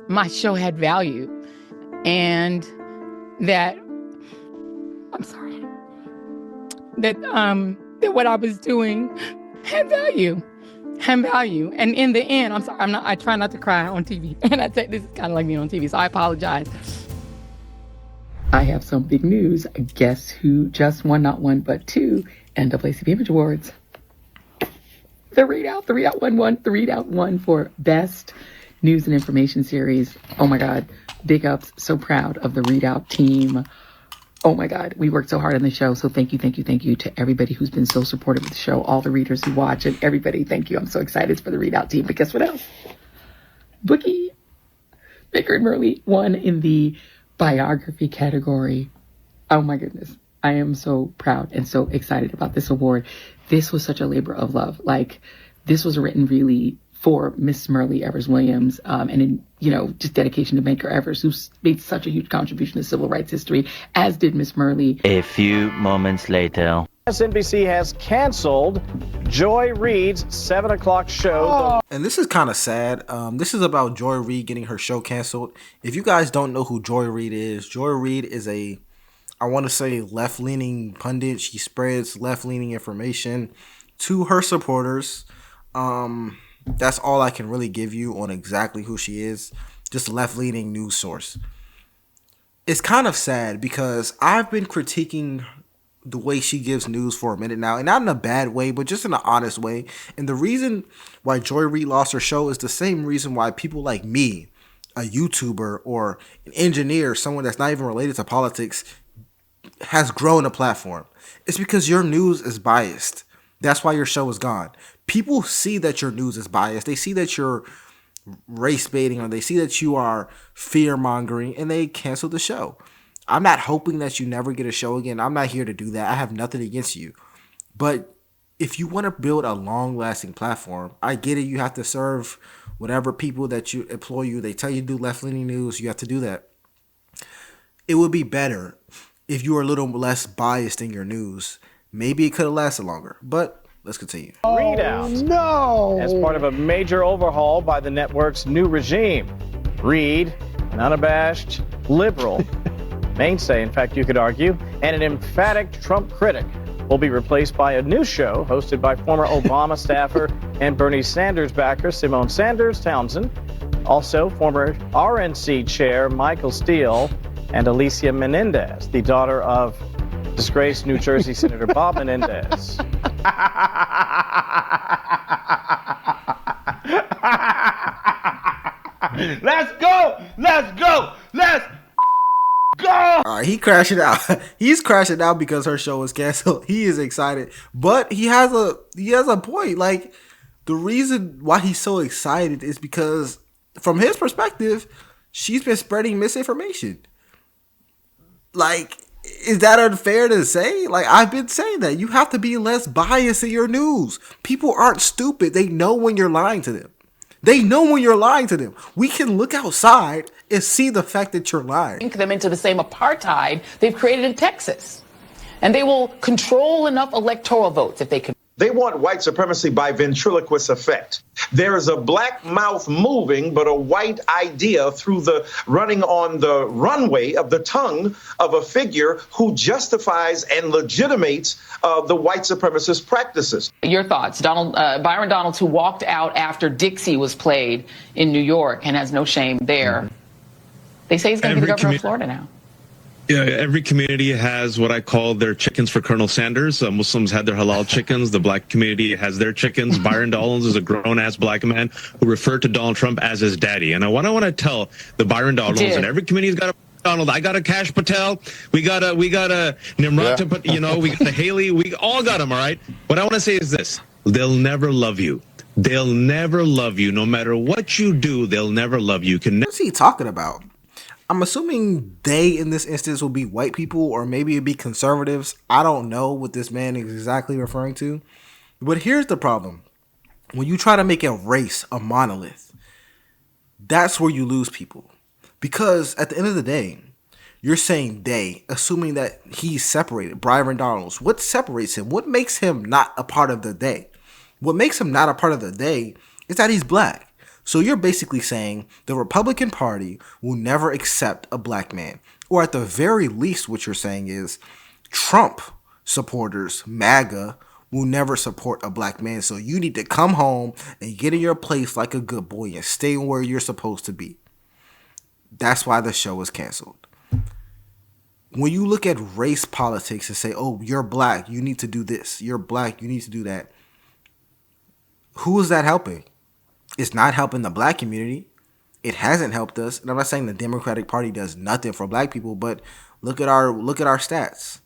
my show had value and that, I'm sorry, that what I was doing had value. And in the end, I'm sorry, I try not to cry on TV. And I say this is kind of like me on TV, so I apologize. I have some big news. Guess who just won not one, but two NAACP Image Awards? The readout won for Best News and Information Series. Oh my God. Big ups. So proud of the readout team. Oh my God, we worked so hard on the show. So thank you to everybody who's been so supportive of the show, all the readers who watch, and everybody, thank you. I'm so excited for the readout team. But guess what else? Bookie, Baker and Murley won in the biography category. Oh my goodness. I am so proud and so excited about this award. This was such a labor of love. Like, this was written really for Miss Murley Evers Williams, and in, just dedication to Medgar Evers, who's made such a huge contribution to civil rights history, as did Miss Murley. A few moments later. NBC has canceled Joy Reid's 7 o'clock show. And this is kind of sad. This is about Joy Reid getting her show canceled. If you guys don't know who Joy Reid is a, I want to say, left-leaning pundit. She spreads left-leaning information to her supporters. That's all I can really give you on exactly who she is. Just a left-leaning news source. It's kind of sad because I've been critiquing the way she gives news for a minute now, and not in a bad way, but just in an honest way. And the reason why Joy Reid lost her show is the same reason why people like me, a YouTuber or an engineer, someone that's not even related to politics, has grown a platform. It's because your news is biased. That's why your show is gone. People see that your news is biased. They see that you're race baiting, or they see that you are fear mongering, and they cancel the show. I'm not hoping that you never get a show again. I'm not here to do that. I have nothing against you. But if you want to build a long-lasting platform, I get it. You have to serve whatever people that you employ you. They tell you to do left-leaning news. You have to do that. It would be better if you were a little less biased in your news. Maybe it could have lasted longer. But let's continue. Readout. No! As part of a major overhaul by the network's new regime. Reid, an unabashed liberal, mainstay, in fact, you could argue, and an emphatic Trump critic, will be replaced by a new show hosted by former Obama staffer and Bernie Sanders backer Simone Sanders Townsend, also former RNC chair Michael Steele, and Alicia Menendez, the daughter of disgraced New Jersey Senator Bob Menendez. Let's go! Let's go! Let's go! All right, he crashing out. He's crashing out because her show is canceled. He is excited, but he has a point. Like, the reason why he's so excited is because, from his perspective, she's been spreading misinformation. Like, is that unfair to say? Like, I've been saying that. You have to be less biased in your news. People aren't stupid. They know when you're lying to them. They know when you're lying to them. We can look outside and see the fact that you're lying. Link them into the same apartheid they've created in Texas. And they will control enough electoral votes if they can. They want white supremacy by ventriloquist effect. There is a black mouth moving, but a white idea through the running on the runway of the tongue of a figure who justifies and legitimates the white supremacist practices. Your thoughts, Byron Donalds, who walked out after Dixie was played in New York and has no shame there. They say he's going to be the governor of Florida now. Yeah, every community has what I call their chickens for Colonel Sanders. Muslims had their halal chickens. The black community has their chickens. Byron Donalds is a grown-ass black man who referred to Donald Trump as his daddy. And what I want to tell the Byron Donalds, and every community's got a Donald. I got a Cash Patel. We got a Nimrata, we got the Haley. We all got them, all right? What I want to say is this. They'll never love you. They'll never love you. No matter what you do, they'll never love you. What's he talking about? I'm assuming they, in this instance, will be white people, or maybe it'd be conservatives. I don't know what this man is exactly referring to. But here's the problem. When you try to make a race a monolith, that's where you lose people. Because at the end of the day, you're saying they, assuming that he's separated, Byron Donalds. What separates him? What makes him not a part of the they? What makes him not a part of the they is that he's black. So you're basically saying the Republican Party will never accept a black man. Or at the very least, what you're saying is Trump supporters, MAGA, will never support a black man. So you need to come home and get in your place like a good boy and stay where you're supposed to be. That's why the show is canceled. When you look at race politics and say, oh, you're black, you need to do this. You're black, you need to do that. Who is that helping? It's not helping the black community. It hasn't helped us. And I'm not saying the Democratic Party does nothing for black people, but look at our stats.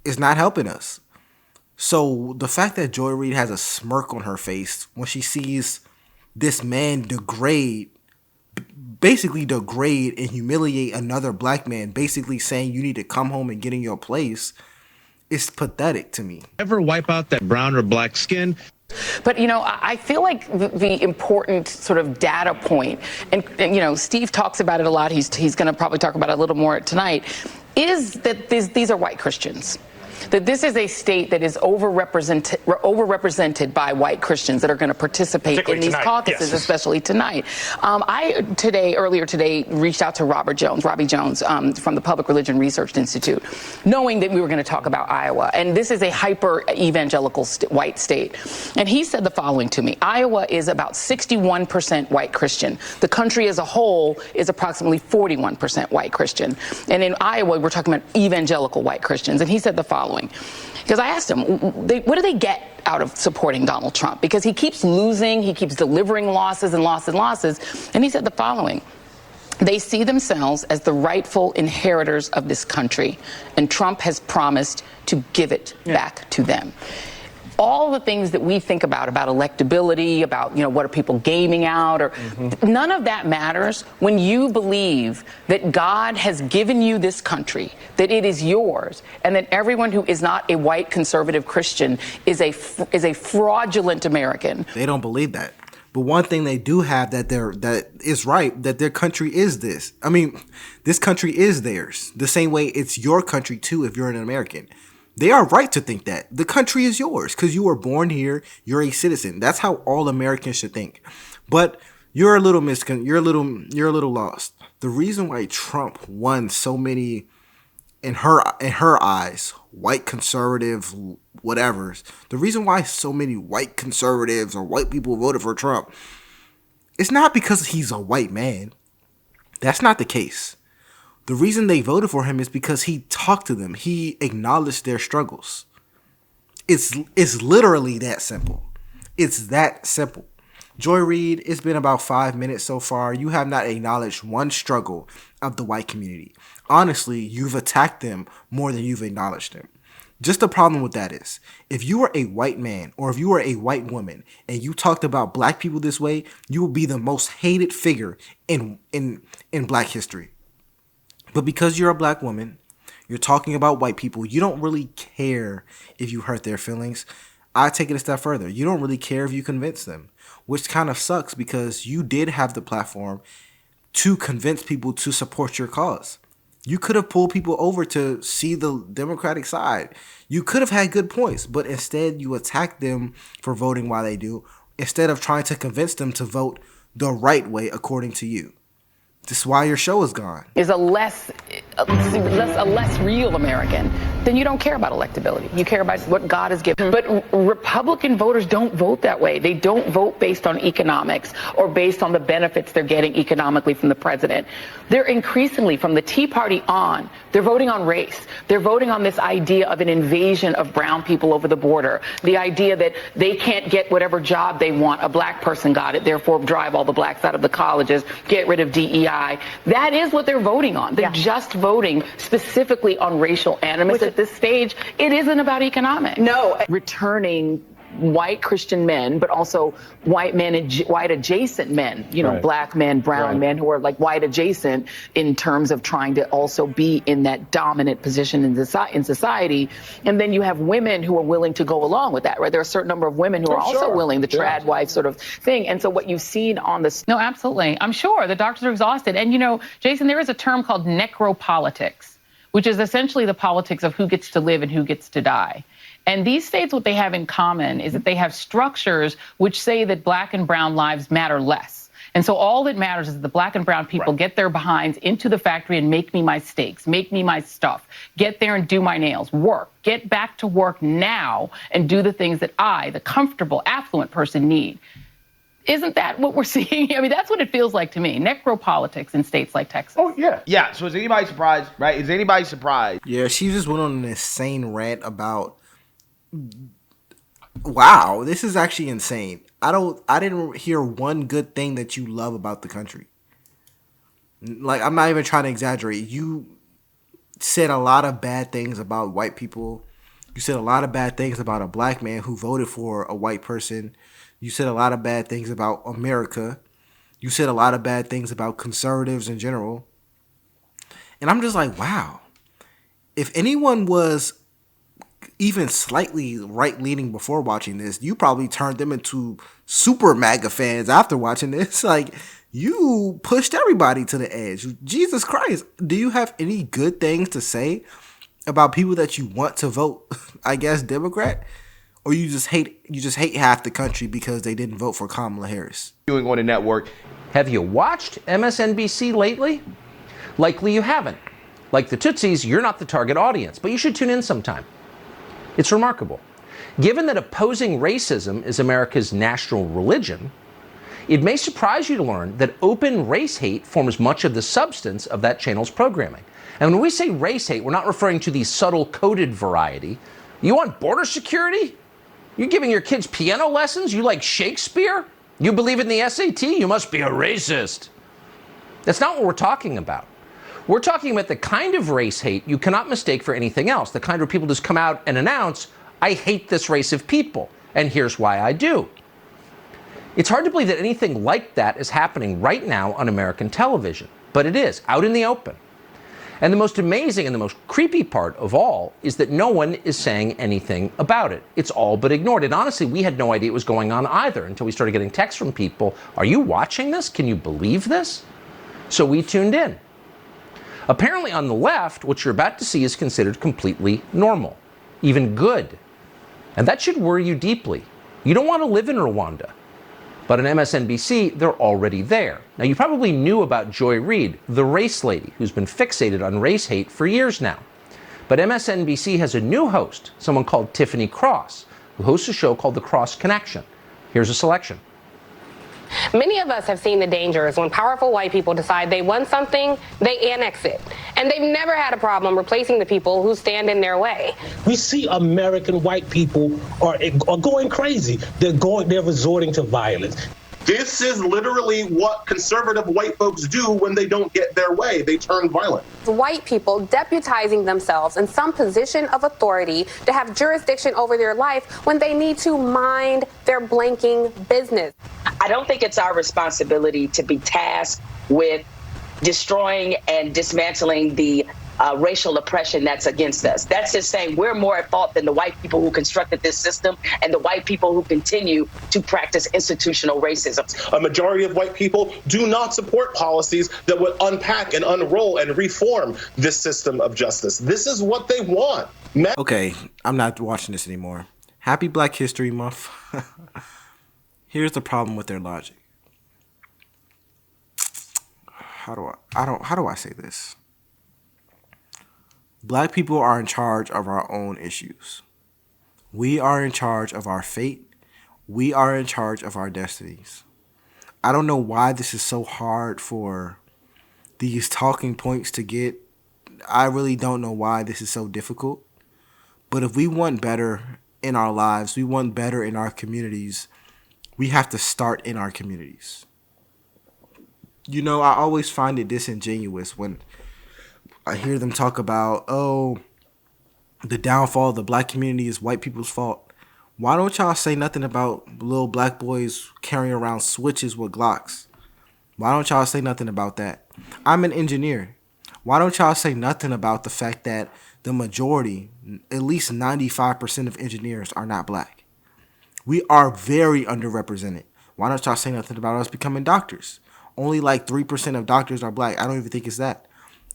It's not helping us. So the fact that Joy Reid has a smirk on her face when she sees this man basically degrade and humiliate another black man, basically saying you need to come home and get in your place, is pathetic to me. Ever wipe out that brown or black skin? But, I feel like the important sort of data point, and Steve talks about it a lot, he's going to probably talk about it a little more tonight, is that these are white Christians. That this is a state that is overrepresented by white Christians that are going to participate in these caucuses, yes. Especially tonight. Earlier today, reached out to Robbie Jones from the Public Religion Research Institute, knowing that we were going to talk about Iowa. And this is a hyper-evangelical white state. And he said the following to me: Iowa is about 61% white Christian. The country as a whole is approximately 41% white Christian. And in Iowa, we're talking about evangelical white Christians. And he said the following. Because I asked him, what do they get out of supporting Donald Trump? Because he keeps losing, he keeps delivering losses and losses and losses. And he said the following: they see themselves as the rightful inheritors of this country, and Trump has promised to give it back to them. All the things that we think about electability, about, what are people gaming out, or none of that matters when you believe that God has given you this country, that it is yours, and that everyone who is not a white conservative Christian is a fraudulent American. They don't believe that. But one thing they do have that is right, that their country is this. I mean, this country is theirs. The same way it's your country too if you're an American. They are right to think that the country is yours because you were born here. You're a citizen. That's how all Americans should think. But you're a little you're a little lost. The reason why Trump won so many, in her eyes, white conservative whatevers. The reason why so many white conservatives or white people voted for Trump, it's not because he's a white man. That's not the case. The reason they voted for him is because he talked to them. He acknowledged their struggles. It's literally that simple. It's that simple. Joy Reid, it's been about 5 minutes so far. You have not acknowledged one struggle of the white community. Honestly, you've attacked them more than you've acknowledged them. Just the problem with that is, if you were a white man or if you were a white woman and you talked about black people this way, you will be the most hated figure in black history. But because you're a black woman, you're talking about white people, you don't really care if you hurt their feelings. I take it a step further. You don't really care if you convince them, which kind of sucks because you did have the platform to convince people to support your cause. You could have pulled people over to see the Democratic side. You could have had good points, but instead you attack them for voting why they do, instead of trying to convince them to vote the right way according to you. This is why your show is gone. Is a less real American, then you don't care about electability. You care about what God has given. But Republican voters don't vote that way. They don't vote based on economics or based on the benefits they're getting economically from the president. They're increasingly, from the Tea Party on, they're voting on race. They're voting on this idea of an invasion of brown people over the border. The idea that they can't get whatever job they want. A black person got it, therefore drive all the blacks out of the colleges, get rid of DEI. That is what they're voting on. They're just voting specifically on racial animus at this stage. It isn't about economics. No. Returning white Christian men, but also white men and white adjacent men, black men, brown men who are like white adjacent in terms of trying to also be in that dominant position in society. And then you have women who are willing to go along with that, right? There are a certain number of women who are also willing, the trad wife sort of thing. And so what you've seen on this. No, absolutely. I'm sure the doctors are exhausted. And, Jason, there is a term called necropolitics, which is essentially the politics of who gets to live and who gets to die. And these states, what they have in common is that they have structures which say that black and brown lives matter less. And so all that matters is the black and brown people get their behinds into the factory and make me my steaks, make me my stuff, get there and do my nails, work, get back to work now and do the things that I, the comfortable, affluent person, need. Isn't that what we're seeing? I mean, that's what it feels like to me. Necropolitics in states like Texas. Oh, yeah. Yeah, so is anybody surprised, right? Is anybody surprised? Yeah, she just went on an insane rant about, wow, this is actually insane. I didn't hear one good thing that you love about the country. Like, I'm not even trying to exaggerate. You said a lot of bad things about white people. You said a lot of bad things about a black man who voted for a white person. You said a lot of bad things about America. You said a lot of bad things about conservatives in general. And I'm just like, wow. If anyone was even slightly right-leaning before watching this, you probably turned them into super MAGA fans after watching this. Like, you pushed everybody to the edge. Jesus Christ. Do you have any good things to say about people that you want to vote, I guess, Democrat? Or you just hate half the country because they didn't vote for Kamala Harris? Doing on the network. Have you watched MSNBC lately? Likely you haven't. Like the Tootsies, you're not the target audience, but you should tune in sometime. It's remarkable. Given that opposing racism is America's national religion, it may surprise you to learn that open race hate forms much of the substance of that channel's programming. And when we say race hate, we're not referring to the subtle coded variety. You want border security? You're giving your kids piano lessons? You like Shakespeare? You believe in the SAT? You must be a racist. That's not what we're talking about. We're talking about the kind of race hate you cannot mistake for anything else. The kind where people just come out and announce, I hate this race of people, and here's why I do. It's hard to believe that anything like that is happening right now on American television, but it is, out in the open. And the most amazing and the most creepy part of all is that no one is saying anything about it. It's all but ignored. And honestly, we had no idea it was going on either until we started getting texts from people. Are you watching this? Can you believe this? So we tuned in. Apparently on the left, what you're about to see is considered completely normal, even good. And that should worry you deeply. You don't want to live in Rwanda. But on MSNBC, they're already there. Now, you probably knew about Joy Reid, the race lady, who's been fixated on race hate for years now. But MSNBC has a new host, someone called Tiffany Cross, who hosts a show called The Cross Connection. Here's a selection. Many of us have seen the dangers when powerful white people decide they want something, they annex it. And they've never had a problem replacing the people who stand in their way. We see American white people are going crazy. They're resorting to violence. This is literally what conservative white folks do when they don't get their way. They turn violent. White people deputizing themselves in some position of authority to have jurisdiction over their life when they need to mind their blanking business. I don't think it's our responsibility to be tasked with destroying and dismantling the racial oppression that's against us. That's just saying we're more at fault than the white people who constructed this system and the white people who continue to practice institutional racism. A majority of white people do not support policies that would unpack and unroll and reform this system of justice. This is what they want. Okay, I'm not watching this anymore. Happy Black History Month. Here's the problem with their logic. How do I say this? Black people are in charge of our own issues. We are in charge of our fate. We are in charge of our destinies. I don't know why this is so hard for these talking points to get. I really don't know why this is so difficult. But if we want better in our lives, we want better in our communities, we have to start in our communities. You know, I always find it disingenuous when I hear them talk about, oh, the downfall of the black community is white people's fault. Why don't y'all say nothing about little black boys carrying around switches with Glocks? Why don't y'all say nothing about that? I'm an engineer. Why don't y'all say nothing about the fact that the majority, at least 95% of engineers are not black? We are very underrepresented. Why don't y'all say nothing about us becoming doctors? Only like 3% of doctors are black. I don't even think it's that.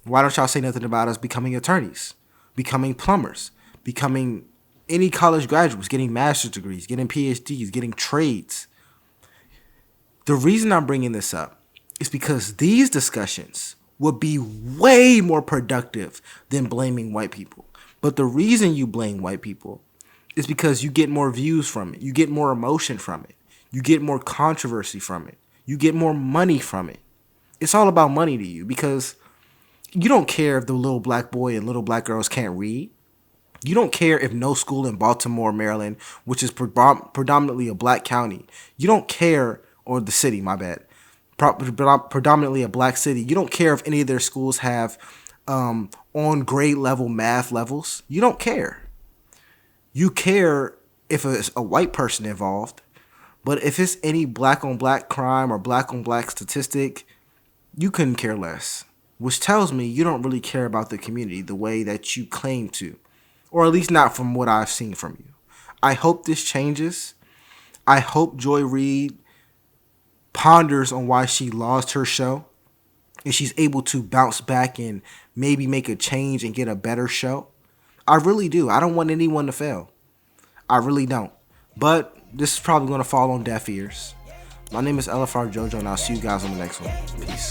Why don't y'all say nothing about us becoming attorneys, becoming plumbers, becoming any college graduates, getting master's degrees, getting PhDs, getting trades? The reason I'm bringing this up is because these discussions would be way more productive than blaming white people. But the reason you blame white people is because you get more views from it. You get more emotion from it. You get more controversy from it. You get more money from it. It's all about money to you because you don't care if the little black boy and little black girls can't read. You don't care if no school in Baltimore, Maryland, which is predominantly a black county. You don't care, or the city, my bad. Predominantly a black city. You don't care if any of their schools have on grade level math levels. You don't care. You care if it's a white person involved. But if it's any black on black crime or black on black statistic, you couldn't care less. Which tells me you don't really care about the community the way that you claim to. Or at least not from what I've seen from you. I hope this changes. I hope Joy Reid ponders on why she lost her show. And she's able to bounce back and maybe make a change and get a better show. I really do. I don't want anyone to fail. I really don't. But this is probably going to fall on deaf ears. My name is LFR JoJo, and I'll see you guys on the next one. Peace.